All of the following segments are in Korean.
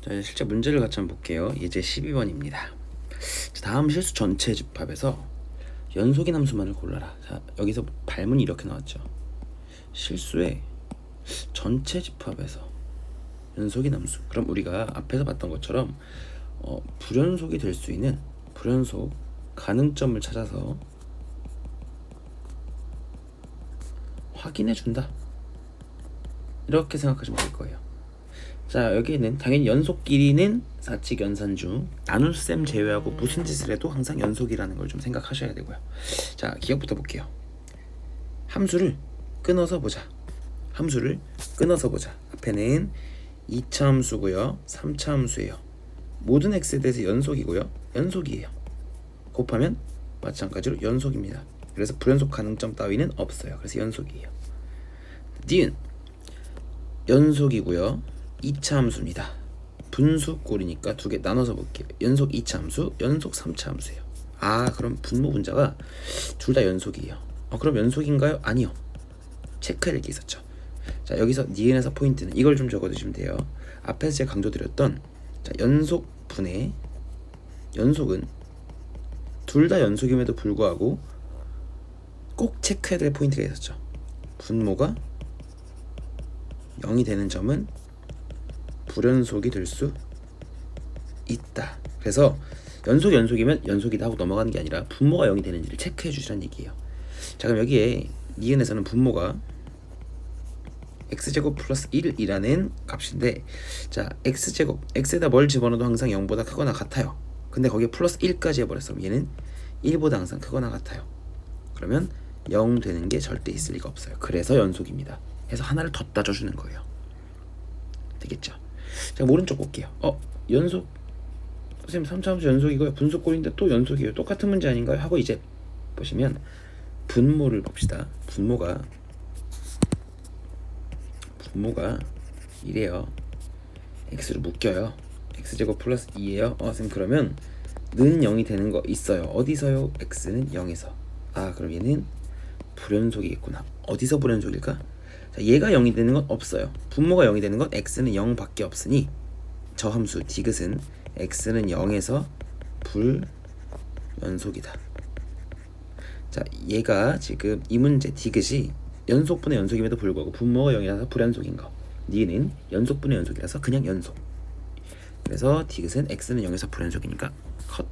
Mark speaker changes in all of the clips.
Speaker 1: 자, 이제 실제 문제를 같이 한번 볼게요. 예제 12번입니다. 다음 실수 전체 집합에서 연속인 함수만을 골라라. 자, 여기서 발문이 이렇게 나왔죠. 실수의 전체 집합에서 연속인 함수. 그럼 우리가 앞에서 봤던 것처럼 불연속이 될 수 있는 불연속 가능점을 찾아서 확인해 준다. 이렇게 생각하시면 될 거예요. 자, 여기에는 당연히 연속 길이는 사칙 연산 중 나눗셈 제외하고 무슨 짓을 해도 항상 연속이라는 걸 좀 생각하셔야 되고요. 자, 기억부터 볼게요. 함수를 끊어서 보자. 앞에는 2차 함수고요, 3차 함수예요. 모든 x에 대해서 연속이에요. 곱하면 마찬가지로 연속입니다. 그래서 불연속 가능점 따위는 없어요. 그래서 연속이에요. 니은 연속이고요, 2차 함수입니다. 분수꼴이니까 두 개 나눠서 볼게요. 연속 2차 함수, 연속 3차 함수예요. 그럼 분모 분자가 둘 다 연속이에요. 그럼 연속인가요? 아니요. 체크할 게 있었죠. 자, 여기서 니은에서 포인트는 이걸 좀 적어두시면 돼요. 앞에서 제가 강조드렸던 연속분의 연속은 둘 다 연속임에도 불구하고 꼭 체크해야 될 포인트가 있었죠. 분모가 0이 되는 점은 불연속이 될 수 있다. 그래서 연속이면 연속이다 하고 넘어가는 게 아니라 분모가 0이 되는지를 체크해 주시라는 얘기예요. 자, 그럼 여기에 니은에서는 분모가 x제곱 플러스 1이라는 값인데, 자, x제곱, x에다 뭘 집어넣어도 항상 0보다 크거나 같아요. 근데 거기에 플러스 1까지 해버렸어. 그럼 얘는 1보다 항상 크거나 같아요. 그러면 0 되는 게 절대 있을 리가 없어요. 그래서 연속입니다. 해서 하나를 더 따져주는 거예요. 되겠죠? 자, 오른쪽 볼게요. 연속, 선생님 3차 함수 연속이고요, 분수꼴인데 또 연속이에요. 똑같은 문제 아닌가요? 하고 이제 보시면 분모를 봅시다. 분모가 이래요. x를 묶여요. x제곱 플러스 2예요. 선생님 그러면 는 0이 되는 거 있어요. 어디서요? x는 0에서. 그럼 얘는 불연속이겠구나. 어디서 불연속일까? 자, 얘가 0이 되는 건 없어요. 분모가 0이 되는 건 x는 0밖에 없으니 저 함수 디귿은 x는 0에서 불연속이다. 자, 얘가 지금 이 문제 디귿이 연속분의 연속임에도 불구하고 분모가 0이라서 불연속인 거, 니는 연속분의 연속이라서 그냥 연속. 그래서 디귿은 x는 0에서 불연속이니까 컷.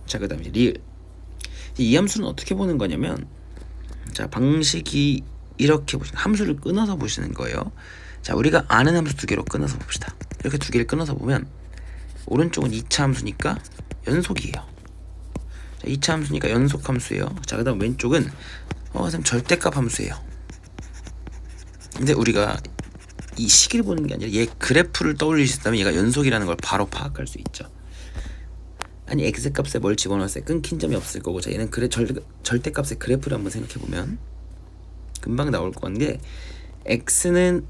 Speaker 1: 자, 그 다음에 리을. 이 함수는 어떻게 보는 거냐면, 자, 방식이 이렇게 보시면 함수를 끊어서 보시는 거예요. 자, 우리가 아는 함수 두 개로 끊어서 봅시다. 이렇게 두 개를 끊어서 보면 오른쪽은 2차 함수니까 연속이에요. 자, 2차 함수니까 연속 함수예요. 자, 그 다음 왼쪽은 선생님 절대값 함수예요. 근데 우리가 이 식을 보는 게 아니라 얘 그래프를 떠올리셨다면 얘가 연속이라는 걸 바로 파악할 수 있죠. 아니, x값에 뭘 집어넣었을 때 끊긴 점이 없을 거고, 자, 얘는 절대값의 그래프를 한번 생각해보면 금방 나올 건데, x는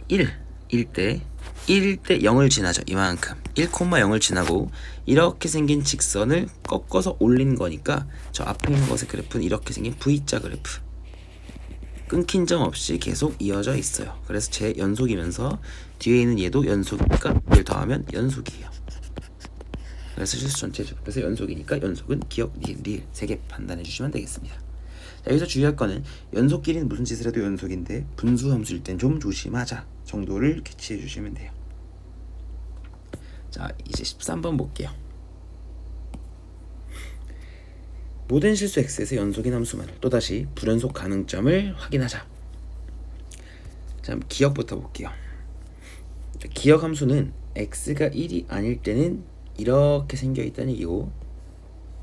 Speaker 1: 1일 때 0을 지나죠. 이만큼 1,0을 지나고 이렇게 생긴 직선을 꺾어서 올린 거니까 저 앞에 있는 것의 그래프는 이렇게 생긴 V자 그래프, 끊긴 점 없이 계속 이어져 있어요. 그래서 제 연속이면서 뒤에 있는 얘도 연속이니까 얘를 더하면 연속이에요. 그래서 실수 전체 집합에서 연속이니까 연속은 기억, 리을 3개 판단해 주시면 되겠습니다. 자, 여기서 주의할 거는 연속끼리는 무슨 짓을 해도 연속인데 분수 함수일 땐 좀 조심하자 정도를 캐치해 주시면 돼요. 자, 이제 13번 볼게요. 모든 실수 x에서 연속인 함수만을, 또다시 불연속 가능점을 확인하자. 자, 기억부터 볼게요. 자, 기억 함수는 x가 1이 아닐 때는 이렇게 생겨 있다는 얘기고,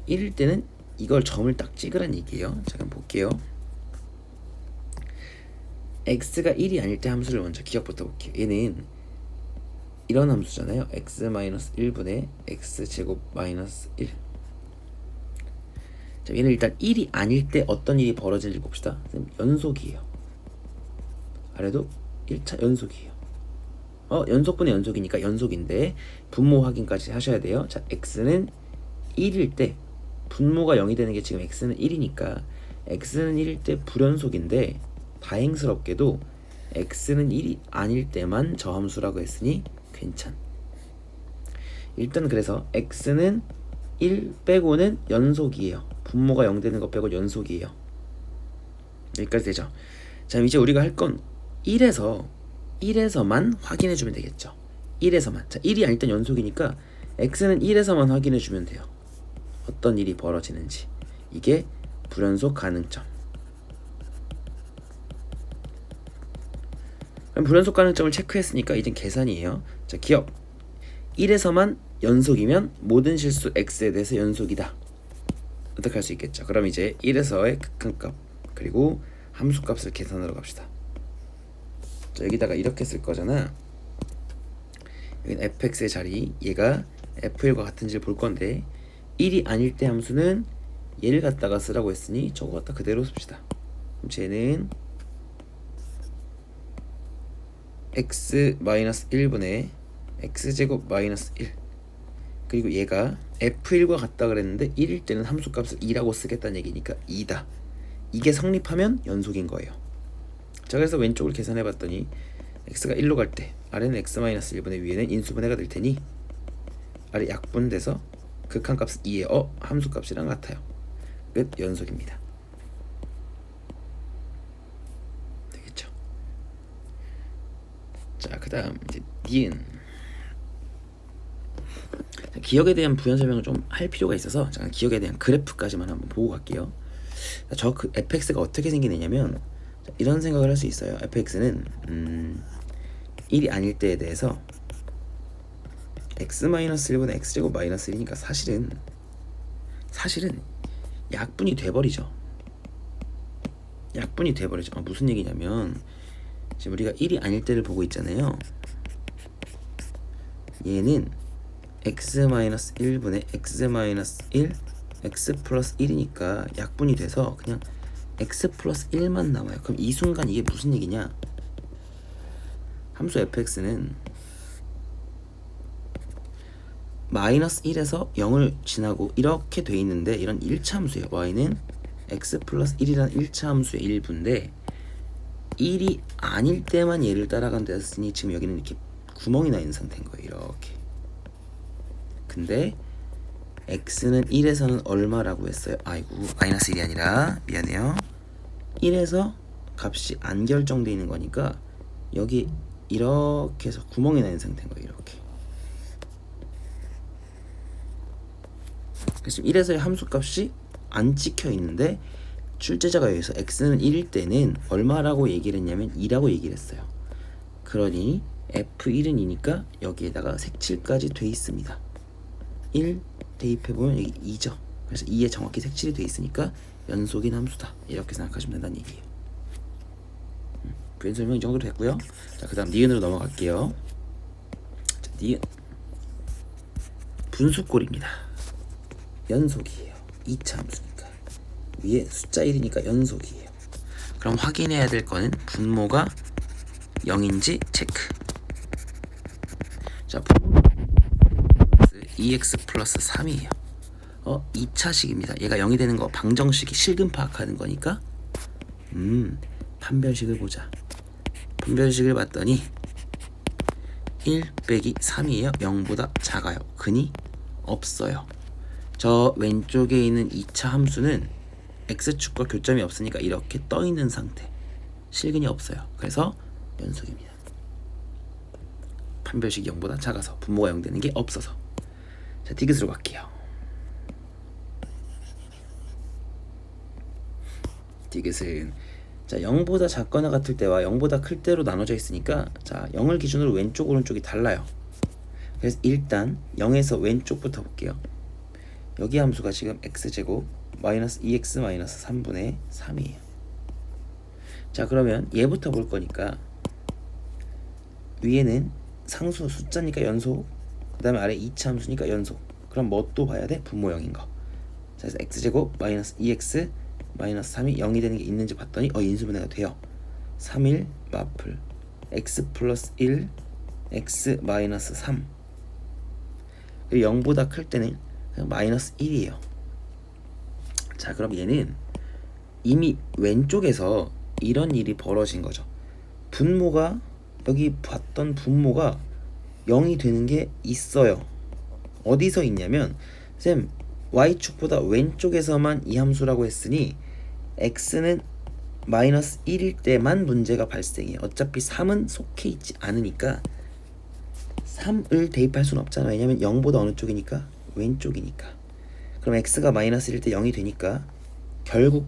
Speaker 1: 1일 때는 이걸 점을 딱 찍으란 얘기예요. 자, 그럼 볼게요. x가 1이 아닐 때 함수를 먼저 기억부터 볼게요. 얘는 이런 함수잖아요. x-1분의 x제곱 마이너스 1. 자, 얘는 일단 1이 아닐 때 어떤 일이 벌어질지 봅시다. 연속이에요. 아래도 1차 연속이에요. 연속분의 연속이니까 연속인데 분모 확인까지 하셔야 돼요. 자, x는 1일 때 분모가 0이 되는 게 지금 x는 1이니까 x는 1일 때 불연속인데, 다행스럽게도 x는 1이 아닐 때만 저 함수라고 했으니 괜찮. 일단 그래서 x는 1 빼고는 연속이에요. 분모가 0 되는 거 빼고 연속이에요. 여기까지 되죠. 자, 이제 우리가 할 건 1에서만 확인해 주면 되겠죠. 1에서만. 자, 1이 아닐 땐 연속이니까 x는 1에서만 확인해 주면 돼요. 어떤 일이 벌어지는지. 이게 불연속 가능점. 그럼 불연속 가능점을 체크했으니까 이젠 계산이에요. 자, 기억. 1에서만 연속이면 모든 실수 x에 대해서 연속이다. 어떻게 할 수 있겠죠? 그럼 이제 1에서의 극한값 그리고 함수값을 계산하러 갑시다. 자, 여기다가 이렇게 쓸 거잖아. 여기는 fx의 자리, 얘가 f1과 같은지를 볼 건데 1이 아닐 때 함수는 얘를 갖다가 쓰라고 했으니 저거 갖다 그대로 씁시다. 그럼 쟤는 x-1분의 x제곱 마이너스 1, 그리고 얘가 f1과 같다 그랬는데 1일 때는 함수값을 2라고 쓰겠다는 얘기니까 2다. 이게 성립하면 연속인 거예요. 자, 그래서 왼쪽을 계산해 봤더니 x가 1로 갈 때 아래는 x-1분의 위에는 인수분해가 될 테니 아래 약분돼서 극한값은 2에 함수값이랑 같아요. 끝. 연속입니다. 되겠죠? 자, 그 다음 이제 니은. 기억에 대한 부연 설명을 좀 할 필요가 있어서 잠깐 기억에 대한 그래프까지만 한번 보고 갈게요. 저 fx가 어떻게 생기느냐면 이런 생각을 할 수 있어요. fx는 1이 아닐 때에 대해서 x-1분의 x제곱 마이너스 1이니까 사실은 약분이 돼버리죠. 약분이 돼버리죠. 무슨 얘기냐면 지금 우리가 1이 아닐 때를 보고 있잖아요. 얘는 x-1분의 x-1 x 플러스 1이니까 약분이 돼서 그냥 x 플러스 1만 남아요. 그럼 이 순간 이게 무슨 얘기냐? 함수 fx는 마이너스 1에서 0을 지나고 이렇게 돼 있는데 이런 1차 함수예요. y는 x 플러스 1이라는 1차 함수의 일부인데 1이 아닐 때만 얘를 따라간다 했으니 지금 여기는 이렇게 구멍이 나 있는 상태인 거예요. 이렇게. 근데 x는 1에서는 얼마라고 했어요? 아이고, 마이너스 1이 아니라 미안해요. 1에서 값이 안 결정되어 있는 거니까 여기 이렇게 해서 구멍이 나 있는 상태인 거예요. 이렇게. 그래서 1에서의 함수값이 안 찍혀 있는데 출제자가 여기서 x는 1일 때는 얼마라고 얘기를 했냐면 2라고 얘기를 했어요. 그러니 f1은 2니까 여기에다가 색칠까지 돼 있습니다. 1 대입해보면 여기 2죠. 그래서 2에 정확히 색칠이 돼 있으니까 연속인 함수다. 이렇게 생각하시면 된다는 얘기예요. 부연 설명 이 정도로 됐고요. 자, 그 다음 니은으로 넘어갈게요. 자, 니은 분수꼴입니다. 연속이에요. 2차 함수니까 위에 숫자 1이니까 연속이에요. 그럼 확인해야 될 거는 분모가 0인지 체크. 자, 분모 2x 플러스 3이에요. 2차식입니다. 얘가 0이 되는 거 방정식이 실근 파악하는 거니까 판별식을 보자. 판별식을 봤더니 1 빼기 3이에요. 0보다 작아요. 근이 없어요. 저 왼쪽에 있는 2차 함수는 x축과 교점이 없으니까 이렇게 떠 있는 상태. 실근이 없어요. 그래서 연속입니다. 판별식이 0보다 작아서 분모가 0 되는 게 없어서. 자, 디귿으로 갈게요. 디귿은 자, 0보다 작거나 같을 때와 0보다 클 때로 나눠져 있으니까 자, 0을 기준으로 왼쪽 오른쪽이 달라요. 그래서 일단 0에서 왼쪽부터 볼게요. 여기 함수가 지금 x제곱 마이너스 2x 마이너스 3분의 3이에요. 자, 그러면 얘부터 볼 거니까 위에는 상수 숫자니까 연속, 그 다음에 아래 2차 함수니까 연속. 그럼 뭐 또 봐야 돼? 분모 0인 거. 자, 그래서 x제곱 마이너스 2x 마이너스 3이 0이 되는 게 있는지 봤더니 인수분해가 돼요. 3일 마플 x 플러스 1 x 마이너스 3. 그리고 0보다 클 때는 그냥 마이너스 1이에요. 자, 그럼 얘는 이미 왼쪽에서 이런 일이 벌어진 거죠. 분모가 여기 봤던 분모가 0이 되는 게 있어요. 어디서 있냐면 쌤 y축보다 왼쪽에서만 이 함수라고 했으니 x는 마이너스 1일 때만 문제가 발생해요. 어차피 3은 속해 있지 않으니까 3을 대입할 수는 없잖아. 왜냐면 0보다 어느 쪽이니까? 왼쪽이니까. 그럼 x가 마이너스 1일 때 0이 되니까 결국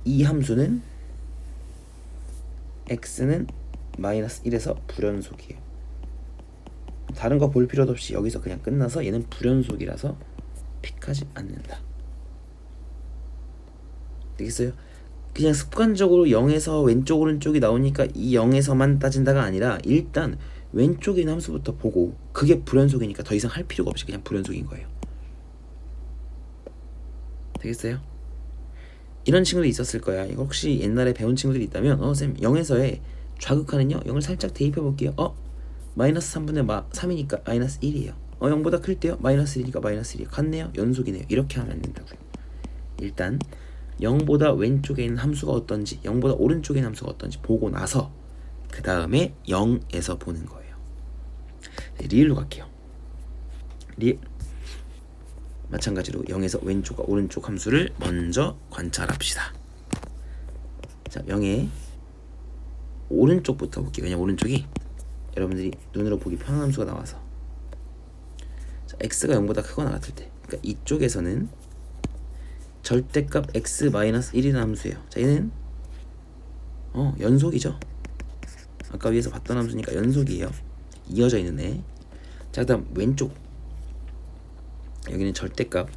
Speaker 1: 이 함수는 x는 마이너스 1에서 불연속이에요. 다른 거 볼 필요도 없이 여기서 그냥 끝나서 얘는 불연속이라서 픽하지 않는다. 되겠어요? 그냥 습관적으로 0에서 왼쪽 오른쪽이 나오니까 이 0에서만 따진다가 아니라 일단 왼쪽에 있는 함수부터 보고 그게 불연속이니까 더 이상 할 필요가 없이 그냥 불연속인 거예요. 되겠어요? 이런 친구들이 있었을 거야. 이거 혹시 옛날에 배운 친구들이 있다면 쌤 0에서의 좌극하는요 0을 살짝 대입해 볼게요. 마이너스 3분의 3이니까 마이너스 1이에요. 0보다 클 때요 마이너스 1이니까 마이너스 1이에요. 같네요. 연속이네요. 이렇게 하면 안 된다고요. 일단 0보다 왼쪽에 있는 함수가 어떤지 0보다 오른쪽에 있는 함수가 어떤지 보고 나서 그 다음에 0에서 보는 거예요. 리을로 갈게요. 리을 마찬가지로 0에서 왼쪽과 오른쪽 함수를 먼저 관찰합시다. 자, 0의 오른쪽부터 볼게요. 왜냐면 오른쪽이 여러분들이 눈으로 보기 편한 함수가 나와서. 자, x가 0보다 크거나 같을 때, 그러니까 이쪽에서는 절대값 x-1이라는 함수예요. 자, 얘는 연속이죠. 아까 위에서 봤던 함수니까 연속이에요. 이어져 있는 애. 자, 그다음 왼쪽 여기는 절대값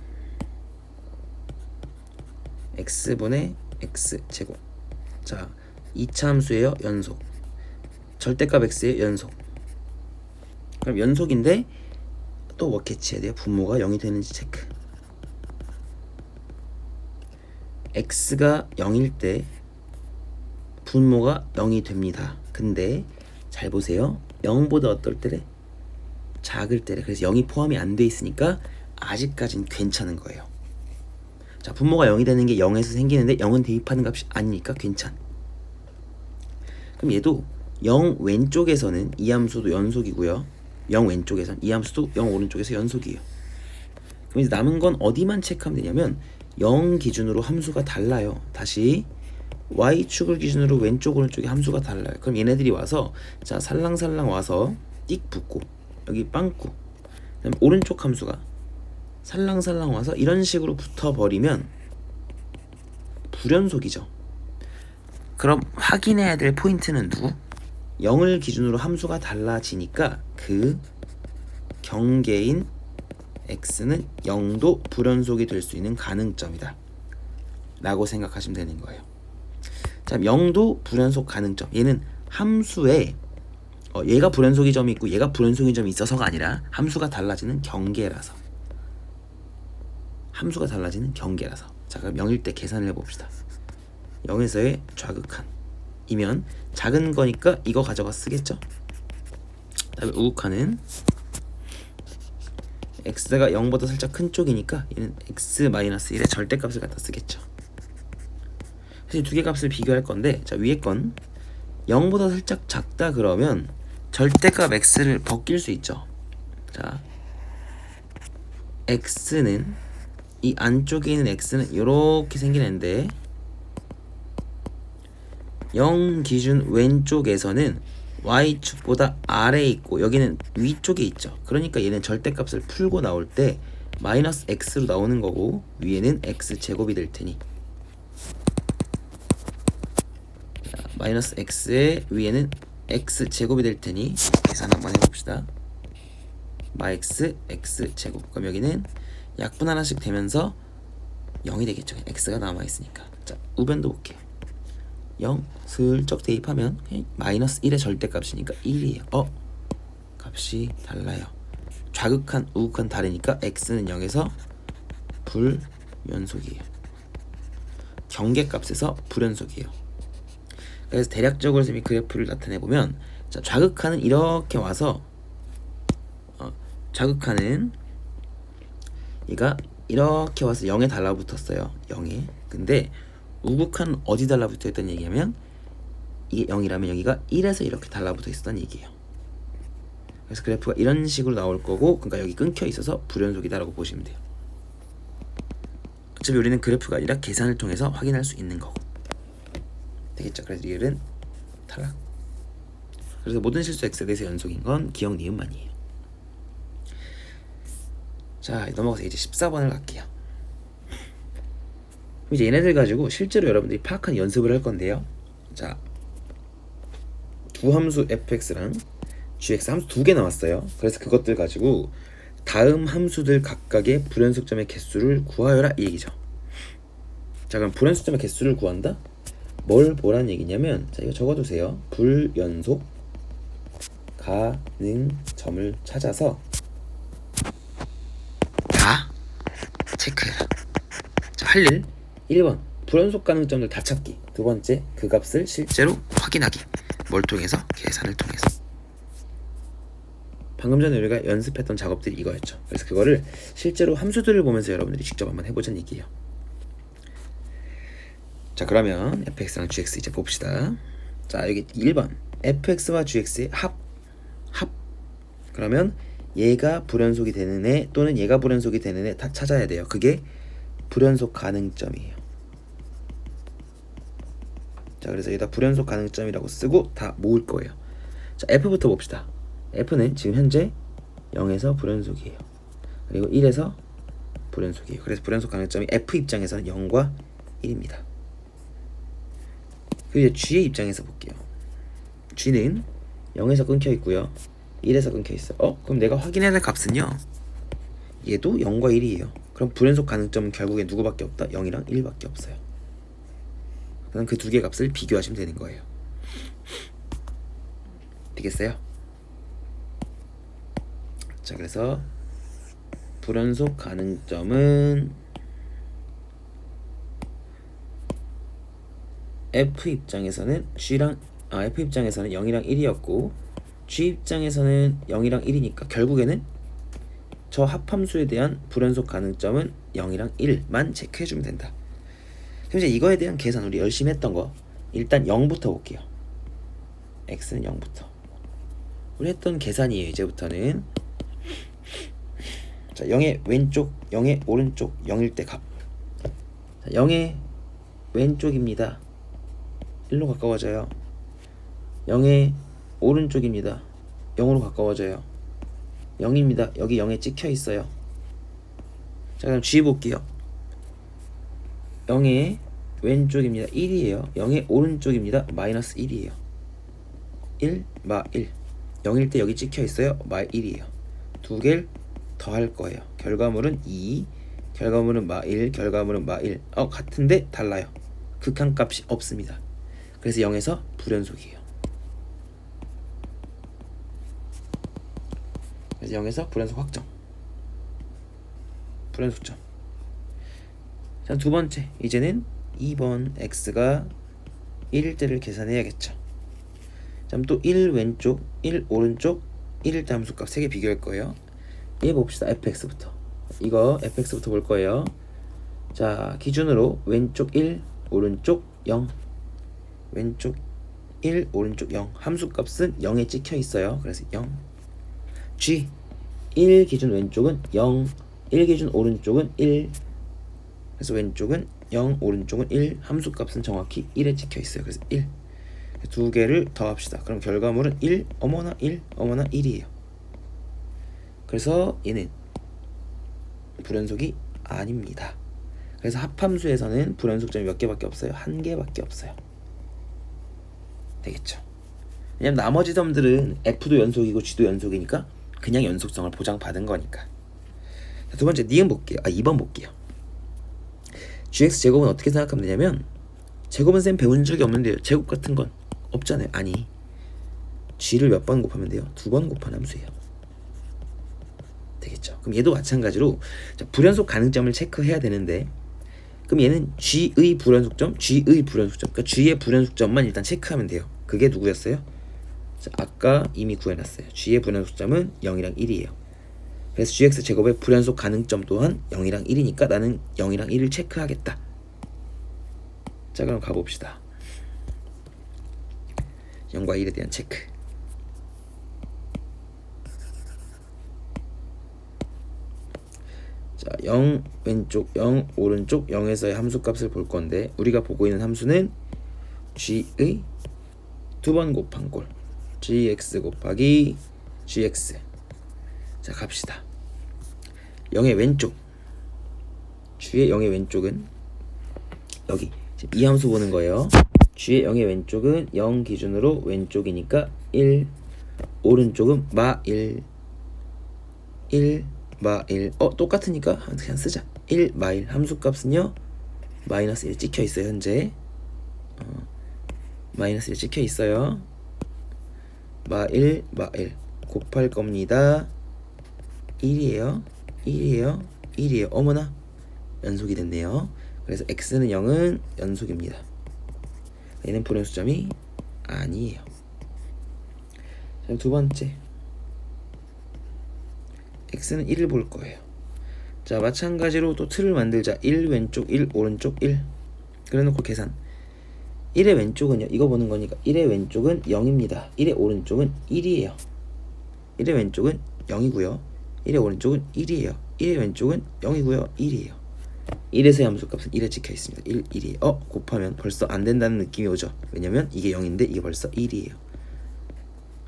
Speaker 1: x분의 x제곱. 자, 2차 함수예요. 연속. 절대값 x의 연속. 그럼 연속인데 또 뭐 캐치해야 돼요? 분모가 0이 되는지 체크. x가 0일 때 분모가 0이 됩니다. 근데 잘 보세요. 0보다 어떨 때래? 작을 때래. 그래서 0이 포함이 안 돼 있으니까 아직까진 괜찮은 거예요. 자, 분모가 0이 되는 게 0에서 생기는데 0은 대입하는 값이 아니니까 괜찮. 그럼 얘도 0 왼쪽에서는 이 함수도 연속이고요. 0 왼쪽에서는 이 함수도 0 오른쪽에서 연속이에요. 그럼 이제 남은 건 어디만 체크하면 되냐면 0 기준으로 함수가 달라요. 다시 y축을 기준으로 왼쪽 오른쪽에 함수가 달라요. 그럼 얘네들이 와서 자 살랑살랑 와서 띡 붙고 여기 빵꾸. 그다음 오른쪽 함수가 살랑살랑 와서 이런 식으로 붙어버리면 불연속이죠. 그럼 확인해야 될 포인트는 누구? 0을 기준으로 함수가 달라지니까 그 경계인 x는 0도 불연속이 될 수 있는 가능점이다 라고 생각하시면 되는 거예요. 자, 0도 불연속 가능점. 얘는 함수에 얘가 불연속의 점이 있고 얘가 불연속의 점이 있어서가 아니라 함수가 달라지는 경계라서. 함수가 달라지는 경계라서. 자, 그럼 0일 때 계산을 해봅시다. 0에서의 좌극한이면 작은 거니까 이거 가져가 쓰겠죠. 다음에 우극한은 x가 0보다 살짝 큰 쪽이니까 얘는 x-1의 절대값을 갖다 쓰겠죠. 사실 두 개 값을 비교할 건데, 자, 위에 건 0보다 살짝 작다 그러면 절대값 x를 벗길 수 있죠. 자, x는 이 안쪽에 있는 x는 이렇게 생기는데 0 기준 왼쪽에서는 y축보다 아래에 있고 여기는 위쪽에 있죠. 그러니까 얘는 절대값을 풀고 나올 때 마이너스 x로 나오는 거고 위에는 x제곱이 될 테니 자, 마이너스 x의 위에는 x제곱이 될 테니 계산 한번 해봅시다. 마x x제곱. 그럼 여기는 약분 하나씩 되면서 0이 되겠죠. x가 남아있으니까. 자, 우변도 볼게요. 0 슬쩍 대입하면 마이너스 1의 절대값이니까 1이에요. 값이 달라요. 좌극한 우극한 다르니까 x는 0에서 불연속이에요. 경계값에서 불연속이에요. 그래서 대략적으로 이 그래프를 나타내보면 자, 좌극한은 이렇게 와서 좌극한은 얘가 이렇게 와서 0에 달라붙었어요. 0에. 근데 우극한 어디 달라붙어 있다는 얘기냐면 이게 0이라면 여기가 1에서 이렇게 달라붙어 있었던 얘기예요. 그래서 그래프가 이런 식으로 나올 거고, 그러니까 여기 끊겨 있어서 불연속이다라고 보시면 돼요. 어차피 우리는 그래프가 아니라 계산을 통해서 확인할 수 있는 거고. 되겠죠? 그래서 리을은 탈락. 그래서 모든 실수 x에 대해서 연속인 건 기억 니은만이에요. 자, 넘어가서 이제 14번을 갈게요. 이제 얘네들 가지고 실제로 여러분들이 파악한 연습을 할 건데요. 자, 두 함수 fx랑 gx 함수 두 개 나왔어요. 그래서 그것들 가지고 다음 함수들 각각의 불연속점의 개수를 구하여라 이 얘기죠. 자, 그럼 불연속점의 개수를 구한다? 뭘 보라는 얘기냐면, 자, 이거 적어두세요. 불연속 가능점을 찾아서 다 체크해라. 자, 할 일 1번 불연속 가능점을 다 찾기, 두 번째 그 값을 실제로 확인하기. 뭘 통해서? 계산을 통해서. 방금 전에 우리가 연습했던 작업들이 이거였죠. 그래서 그거를 실제로 함수들을 보면서 여러분들이 직접 한번 해보자는 얘기예요. 자, 그러면 fx랑 gx 이제 봅시다. 자, 여기 1번 fx와 gx의 합. 그러면 얘가 불연속이 되는 애 또는 얘가 불연속이 되는 애 다 찾아야 돼요. 그게 불연속 가능점이에요. 자, 그래서 여기다 불연속 가능점이라고 쓰고 다 모을 거예요. 자, f부터 봅시다. f는 지금 현재 0에서 불연속이에요. 그리고 1에서 불연속이에요. 그래서 불연속 가능점이 f 입장에서는 0과 1입니다. 그리고 이제 g의 입장에서 볼게요. g는 0에서 끊겨 있고요. 1에서 끊겨 있어요. 그럼 내가 확인해야 될 값은요, 얘도 0과 1이에요. 그럼 불연속 가능점은 결국에 누구밖에 없다? 0이랑 1밖에 없어요. 그럼 그 두 개 값을 비교하시면 되는 거예요. 되겠어요? 자, 그래서 불연속 가능점은 f 입장에서는 f 입장에서는 0이랑 1이었고 g 입장에서는 0이랑 1이니까 결국에는 저 합함수에 대한 불연속 가능점은 0이랑 1만 체크해주면 된다. 그럼 이제 이거에 대한 계산 우리 열심히 했던 거 일단 0부터 볼게요. x는 0부터 우리 했던 계산이에요. 이제부터는 자, 0의 왼쪽, 0의 오른쪽 0일 때 값. 자, 0의 왼쪽입니다. 1로 가까워져요. 0의 오른쪽입니다. 0으로 가까워져요. 0입니다. 여기 0에 찍혀 있어요. 자, 그럼 G 볼게요. 0의 왼쪽입니다. 1이에요. 0의 오른쪽입니다. 마이너스 1이에요. 1, 마 1. 0일 때 여기 찍혀 있어요. 마 1이에요. 두 개를 더할 거예요. 결과물은 2, 결과물은 마 1, 결과물은 마 1. 같은데 달라요. 극한값이 없습니다. 그래서 0에서 불연속이에요. 그래서 0에서 불연속 확정. 불연속점. 자, 두 번째. 이제는 2번 x가 1일 때를 계산해야겠죠. 자, 또 1 왼쪽, 1 오른쪽, 1일 때 함수값 3개 비교할 거예요. 얘 봅시다. fx부터. 이거 fx부터 볼 거예요. 자, 기준으로 왼쪽 1, 오른쪽 0. 왼쪽 1, 오른쪽 0. 함수값은 0에 찍혀 있어요. 그래서 0. g 1 기준 왼쪽은 0, 1 기준 오른쪽은 1. 그래서 왼쪽은 0, 오른쪽은 1. 함수값은 정확히 1에 찍혀 있어요. 그래서 1. 두 개를 더합시다. 그럼 결과물은 1, 어머나 1, 어머나 1이에요. 그래서 얘는 불연속이 아닙니다. 그래서 합함수에서는 불연속점이 몇 개밖에 없어요? 한 개밖에 없어요. 되겠죠? 왜냐면 나머지 점들은 f도 연속이고 g도 연속이니까 그냥 연속성을 보장받은 거니까. 자, 두 번째 니은 볼게요. 2번 볼게요. gx 제곱은 어떻게 생각하면 되냐면, 제곱은 쌤 배운 적이 없는데요. 제곱 같은 건 없잖아요. 아니, g를 몇 번 곱하면 돼요? 2번 곱한 함수예요. 되겠죠? 그럼 얘도 마찬가지로 자, 불연속 가능점을 체크해야 되는데, 그럼 얘는 g의 불연속점, 그러니까 g의 불연속점만 일단 체크하면 돼요. 그게 누구였어요? 자, 아까 이미 구해놨어요. g의 불연속점은 0이랑 1이에요. 그래서 gx 제곱의 불연속 가능점 또한 0이랑 1이니까 나는 0이랑 1을 체크하겠다. 자, 그럼 가봅시다. 0과 1에 대한 체크. 자, 0 왼쪽, 0 오른쪽, 0에서의 함수값을 볼 건데 우리가 보고 있는 함수는 g의 두 번 곱한 꼴 gx 곱하기 gx. 자, 갑시다. 0의 왼쪽, g의 0의 왼쪽은 여기 지금 이 함수 보는 거예요. g의 0의 왼쪽은 0 기준으로 왼쪽이니까 1, 오른쪽은 마 1, 1 마 1. 똑같으니까 그냥 쓰자. 1 마 1. 함수값은요 마이너스 1 찍혀 있어요. 현재 마이너스 1 찍혀 있어요. 마 1 마 1 곱할 겁니다. 1이에요. 1이에요. 1이에요. 어머나, 연속이 됐네요. 그래서 x는 0은 연속입니다. 얘는 불연수점이 아니에요. 자, 두 번째, x는 1을 볼 거예요. 자, 마찬가지로 또 틀을 만들자. 1 왼쪽, 1 오른쪽, 1. 그래놓고 계산. 1의 왼쪽은요, 이거 보는 거니까 1의 왼쪽은 0입니다. 1의 오른쪽은 1이에요. 1의 왼쪽은 0이고요. 1의 오른쪽은 1이에요. 1의 왼쪽은 0이고요. 1이에요. 1에서의 함수값은 1에 찍혀 있습니다. 1, 1이에요. 곱하면 벌써 안 된다는 느낌이 오죠. 왜냐면 이게 0인데 이게 벌써 1이에요.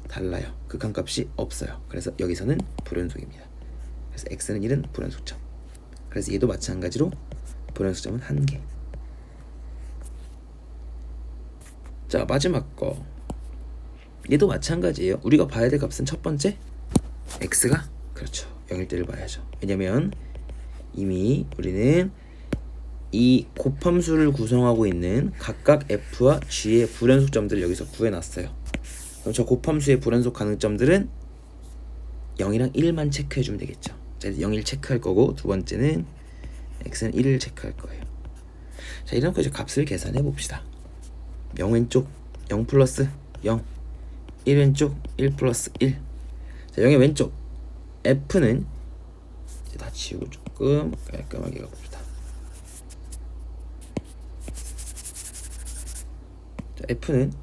Speaker 1: 달라요. 극한값이 없어요. 그래서 여기서는 불연속입니다. 그래서 x는 1은 불연속점. 그래서 얘도 마찬가지로 불연속점은 1개. 자, 마지막 거. 얘도 마찬가지예요. 우리가 봐야 될 값은 첫 번째 x가 그렇죠. 0일 때를 봐야죠. 왜냐면 이미 우리는 이 곱함수를 구성하고 있는 각각 f와 g의 불연속점들을 여기서 구해놨어요. 그럼 저 곱함수의 불연속 가능점들은 0이랑 1만 체크해주면 되겠죠. 자, 0, 1 체크할 거고, 두 번째는 x는 1을 체크할 거예요. 자, 이렇게 이제 값을 계산해 봅시다. 0 왼쪽 0 플러스 0, 1 왼쪽 1 플러스 1. 자, 0의 왼쪽 f는 이제 다 지우고 조금 깔끔하게 가봅시다. 자, f는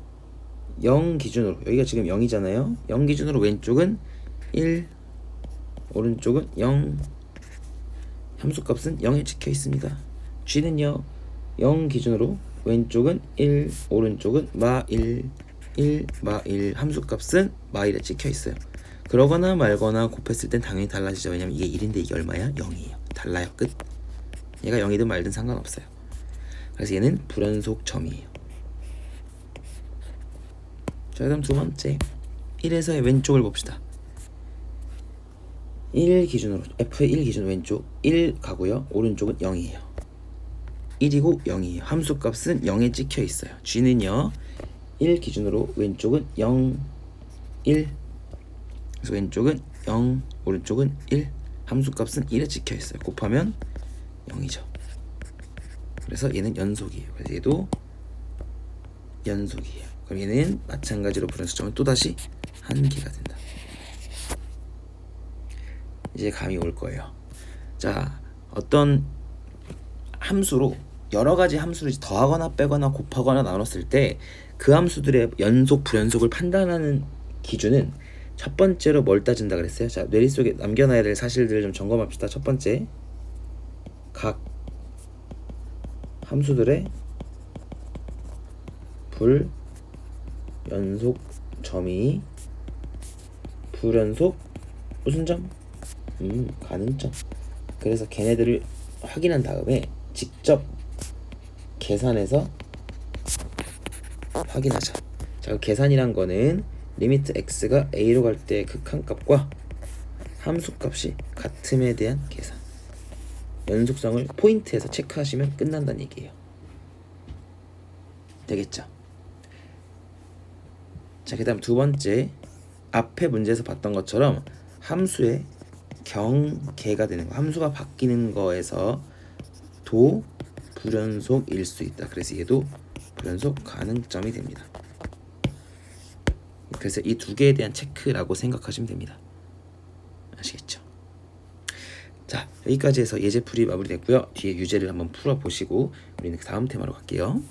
Speaker 1: 0 기준으로, 여기가 지금 0이잖아요. 0 기준으로 왼쪽은 1, 오른쪽은 0. 함수값은 0에 찍혀 있습니다. g는요, 0 기준으로 왼쪽은 1, 오른쪽은 마 1, 1, 마 1. 함수값은 마 1에 찍혀 있어요. 그러거나 말거나 곱했을 땐 당연히 달라지죠. 왜냐면 이게 1인데 이게 얼마야? 0이에요. 달라요. 끝. 얘가 0이든 말든 상관없어요. 그래서 얘는 불연속점이에요. 자, 그럼 두 번째, 1에서의 왼쪽을 봅시다. 1 기준으로, f의 1 기준 왼쪽 1 가고요. 오른쪽은 0이에요. 1이고 0이에요. 함수값은 0에 찍혀 있어요. g는요, 1 기준으로 왼쪽은 0, 1. 그래서 왼쪽은 0, 오른쪽은 1. 함수값은 1에 찍혀 있어요. 곱하면 0이죠. 그래서 얘는 연속이에요. 그래서 얘도 연속이에요. 그럼 얘는 마찬가지로 불연속점은 또다시 1개가 된다. 이제 감이 올 거예요. 자, 어떤 함수로 여러 가지 함수를 더하거나 빼거나 곱하거나 나눴을 때 그 함수들의 연속 불연속을 판단하는 기준은 첫 번째로 뭘 따진다 그랬어요? 자, 머릿속에 남겨놔야 될 사실들을 좀 점검합시다. 첫 번째, 각 함수들의 불연속점이 불연속 무슨 점? 가능점. 그래서 걔네들을 확인한 다음에 직접 계산해서 확인하자. 자, 그 계산이란 거는 리미트 x가 a로 갈 때 극한값과 함수값이 같음에 대한 계산. 연속성을 포인트에서 체크하시면 끝난다는 얘기예요. 되겠죠? 자, 그 다음 두 번째, 앞에 문제에서 봤던 것처럼 함수의 경계가 되는 거, 함수가 바뀌는 거에서 도 불연속일 수 있다. 그래서 얘도 불연속 가능점이 됩니다. 그래서 이 두 개에 대한 체크라고 생각하시면 됩니다. 아시겠죠? 자, 여기까지 해서 예제풀이 마무리됐고요. 뒤에 유제를 한번 풀어보시고 우리는 그 다음 테마로 갈게요.